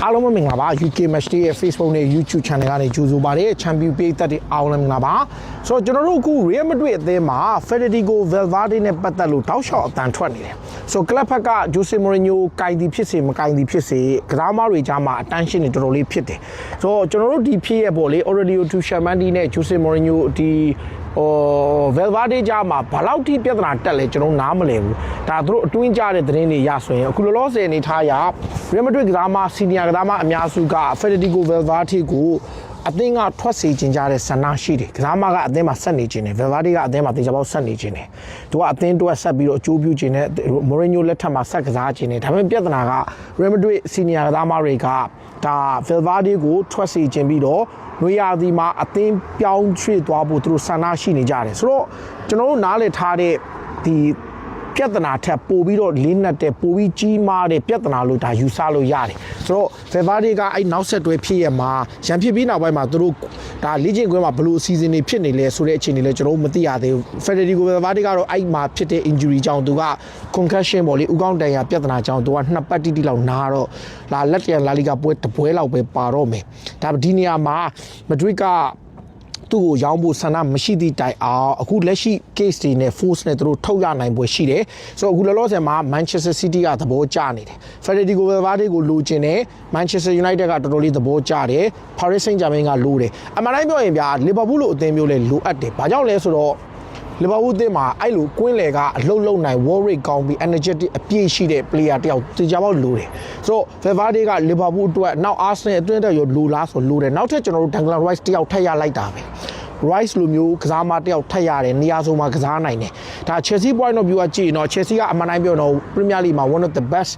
အားလုံးမင်္ဂလာပါ UK Match Day ရဲ့ Facebook နဲ့ YouTube Channel ကနေကြိုဆိုပါရစေ Champion ပေးသက်တဲ့အားလုံးမင်္ဂလာပါဆိုတော့ကျွန်တော်တို့အခု Real Madrid အသင်းမှာ Federico Valverde နဲ့ပတ်သက်လို့တောက်လျှောက်အတန်ထွက်နေတယ်ဆိုတော့ Club ဘက်က Jose Mourinho ကိုင်သည်ဖြစ်စေမကိုင်သည်ဖြစ်စေကစားသမားတွေကြားမှာ attention တွေတော်တော်လေးဖြစ်တယ်ဆိုတော့ကျွန်တော်တို့ဒီဖြစ်ရဲ့ပေါ့လေ Aurelio Tchouameni နဲ့ Jose Mourinho ဒီ Valverde ကြားမှာဘာလောက်ထိပြဿနာတက်လဲကျွန်တော်နားမလည်ဘူးဒါသူတို့အတွင်းကြတဲ့သတင်းတွေရဆိုရင်အခုလောလောဆယ်အနေထားအရ Real Madrid ကစားသမား Senior ကစားသမားအများစုက Federico Valverde ကိုအသင်းကထွက်စေချင်ကြတဲ့ဆန္ဒရှိတယ်ကစားသမားကအသင်းမှာဆက်နေခြင်းတယ် Valverde ကအသင်းမှာတေချာပေါက်ဆက်နေခြင်းတယ်သူကအသင်းတွက်ဆက်ပြီးတော့အကျိုးပြုခြင်းနဲ့ Mourinho လက်ထက်မှာဆက်ကစားခြင်းတယ်ဒါပေမဲ့ပြဿနာက Real Madrid Senior ကစားသမားတွေကဒါ Valverde ကိုထွက်စေခြင်းပြီးတော့နွေရာသီမှာအသင်းပြောင်းရွှေ့သွားဖို့သူတို့ဆန္ဒရှိနေကြတယ်ဆိုတော့ကျွန်တော်တို့နားလည်ထားတဲ့ဒီပြဿနာထက်ပိုပြီးတော့လေးနက်တဲ့ပိုပြီးကြီးမားတဲ့ပြဿနာလို့ဒါယူဆလို့ရတယ်ဆိုတော့ Valverde ကအဲ့နောက်ဆက်တွဲဖြစ်ရမှာရန်ဖြစ်ပြီးနောက်ပိုင်းမှာသူတို့ဒါလေ့ကျင့်ခွင့်မှာဘလို့အစီအစဉ်တွေဖြစ်နေလဲဆိုတဲ့အခြေအနေလဲကျွန်တော်တို့မသိရသေးဘူး Federico Valverde ကတော့အဲ့မှာဖြစ်တဲ့ injury ကြောင့်သူက concussion ပေါ့လေဥကောင်းတန်ရာပြဿနာကြောင့်သူက2ပတ်တိတိလောက်နားတော့လက်တရလာလီဂါပွဲတစ်ပွဲလောက်ပဲပါတော့မယ်ဒါဒီနေရာမှာ Madrid ကသူ့ကိုရောင်းဖို့ဆန္ဒမရှိသည့်တိုင်အောင်အခုလက်ရှိ case တွေနဲ့ force နဲ့သူတို့ထုတ်ရနိုင်ပွဲရှိတယ်ဆိုတော့အခုလောလောဆယ်မှာ Manchester City ကသဘောကျနေတယ် Federico Valverde ကိုလိုချင်တယ် Manchester United ကတော်တော်လေးသဘောကျတယ် Paris Saint-Germain ကလိုတယ်အမှန်တိုင်းပြောရင်ဗျာ Liverpool လိုအသင်းမျိုးလဲလိုအပ်တယ်ဘာကြောင့်လဲဆိုတော့Liverpool အသင်းမှာအဲ့လိုကွင်းလေကအလှုပ်လှုပ်နိုင် war rate ကောင်းပြီး energetic အပြည့်ရှိတဲ့ player တယောက်တေချာပေါက်လိုတယ်ဆိုတော့ Valverde က Liverpool အတွက်နောက် Arsenal အတွင်းတက်ရောလိုလားဆိုလိုတယ်နောက်ထပ်ကျွန်တော်တို့ Declan Rice တယောက်ထပ်ရလိုက်တာပဲRice လိုမျိုးကစားမတယောက်ထက်ရတယ်နေရာဆုံးမှာကစားနိုင်တယ်ဒါ Chelsea point of view ကကြည့်ရင်တော့ Chelsea ကအမှန်တိုင်းပြောတော့ Premier League မှာ one of the best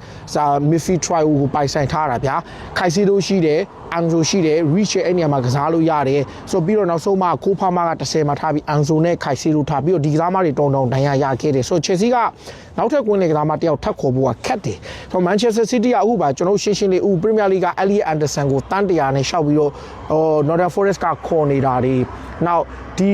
midfield trio ကိုပိုင်ဆိုင်ထားတာဗျာ Caicedo ရှိတယ် Anzo ရှိတယ် Reach အဲ့နေရာမှာကစားလို့ရတယ်ဆိုပြီးတော့နောက်ဆုံးမှာကိုဖာမာက10မှာထားပြီး Anzo နဲ့ Caicedo ထားပြီးတော့ဒီကစားမတွေတုံဒဏ်ရာရခဲ့တယ်ဆို Chelsea ကနောက်ထပ်ကွင်းလေကစားမတယောက်ထပ်ခေါ်ဖို့ကခက်တယ်ဆို Manchester City ကအခုပါကျွန်တော်ရှင်းလေး Premier League က Elliot Anderson ကိုတန်းတရာနဲ့ရှောက်ပြီးတော့Nottingham Forest ကခေါ်နေတာတွေနောက်ဒီ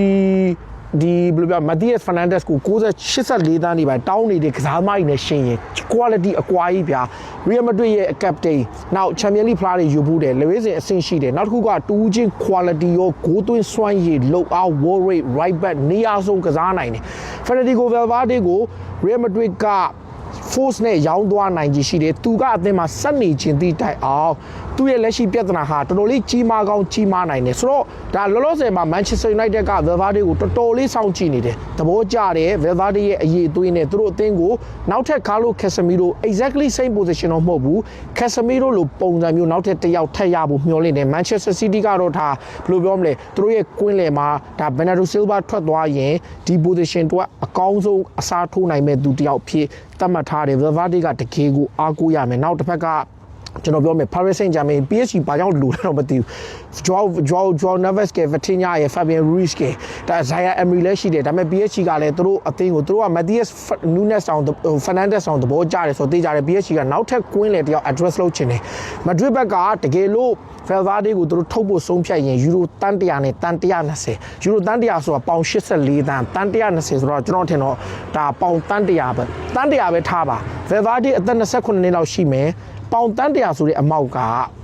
ဘယ်လိုပြော Matheus Fernandes ကို84တန်းနေပဲတောင်းနေတဲ့ကစားသမားတွေနဲ့ရှင်ရင် quality အကွာကြီးဗျာ Real Madrid ရဲ့ captain နောက် Champions League ဖလားတွေယူဖို့တယ်လေဝေးစင်အဆင့်ရှိတယ်နောက်တစ်ခုကတူးချင်း quality ရောဂိုးသွင်းစွမ်းရည်လုံအောင် wall rate right back နေရာဆုံးကစားနိုင်တယ် Federico Valverde ကို Real Madrid ကforce နဲ့ရောင်းသွားနိုင်ခြင်းရှိတယ်သူကအသင်းမှာဆက်နေခြင်းတိတိုင်အောင်သူ့ရဲ့လက်ရှိပြဿနာဟာတော်တော်လေးကြီးမားကောင်းကြီးမားနိုင်တယ်ဆိုတော့ဒါလောလောဆယ်မှာ Manchester United က Valverde ကိုတော်တော်လေးစောင့်ကြည့်နေတယ်သဘောကျတယ် Valverde ရဲ့အရေးအသွေးနဲ့သူတို့အသင်းကိုနောက်ထပ် Carlo Casemiro exactly same position တော့မဟုတ်ဘူး Casemiro လိုပုံစံမျိုးနောက်ထပ်တစ်ယောက်ထပ်ရဖို့မျှော်လင့်တယ် Manchester City ကတော့ဒါဘယ်လိုပြောမလဲသူတို့ရဲ့ကွင်းလယ်မှာဒါ Bernardo Silva ထွက်သွားရင်ဒီ position တော့အကောင်းဆုံးအစားထိုးနိုင်မဲ့သူတစ်ယောက်ဖြစ်သတ်မှတ်ထားတယ် Valverde ကတကယ်ကိုအားကိုးရမယ်နောက်တစ်ဖက်ကကျွန်တော်ပြောမယ် Paris Saint-Germain PSG ဘာကြောင့်လူလဲတော့မသိဘူး Joao Neves က Vitinha ရဲ့ Fabian Ruiz ကဒါ Zaire Emery လည်းရှိတယ်ဒါပေမဲ့ PSG ကလည်းသူတို့အသင်းကိုသူတို့က Matheus Fernandes ဆောင်သဘောကျတယ်ဆိုတော့တေးကြတယ် PSG ကနောက်ထပ်ကွင်းလေတယောက် address လုပ်ချင်တယ် Madrid ဘက်ကတကယ်လို့ Valverde ကိုသူတို့ထုတ်ဖို့ဆုံးဖြတ်ရင်ယူရိုတန်း100နဲ့တန်း120ယူရိုတန်း100ဆိုတာပေါင်84တန်းတန်း120ဆိုတော့ကျွန်တော်ထင်တော့ဒါပေါင်တန်း100ပဲတန်း100ပဲထားပါ Valverde အသက်28နှစ်လောက်ရှိမယ်ပေါင်တန်း100ဆိုတဲ့အမောက်က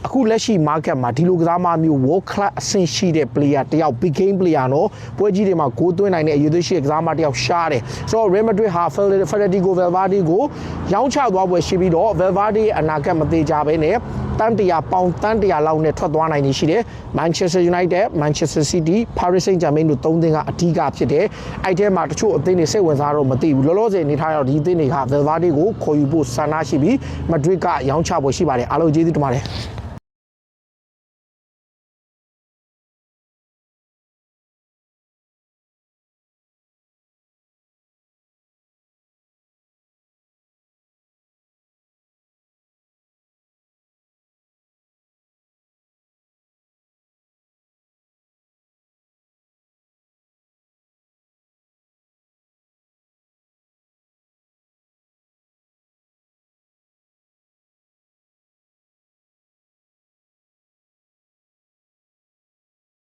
အခုလက်ရှိ market မှာဒီလိုကစားမမျိုး world class အဆင့်ရှိတဲ့ player တယောက် big game player နော်ပွဲကြီးတွေမှာဂိုးသွင်းနိုင်တဲ့အရေးသွေးရှိတဲ့ကစားမတယောက်ရှားတယ်ဆိုတော့ Real Madrid ဟာ Federico Valverde ကိုရောင်းချသွားပွဲရှိပြီးတော့ Valverde ရဲ့အနာဂတ်မသေးကြဘဲနဲ့တန်း100ပေါင်တန်း100လောက်နဲ့ထွက်သွားနိုင်နေရှိတယ် Manchester United Manchester City Paris Saint-Germain တို့3သင်းကအဓိကဖြစ်တယ်အဲ့ထဲမှာတချို့အသင်းတွေစိတ်ဝင်စားတော့မသိဘူးလောလောဆယ်အနေထားတော့ဒီအသင်းတွေက Valverde ကိုခေါ်ယူဖို့ဆန္ဒရှိပြီး Madrid ကရောင်းချပွဲရှိပါတယ်အားလုံးကျေးဇူးတင်ပါတယ်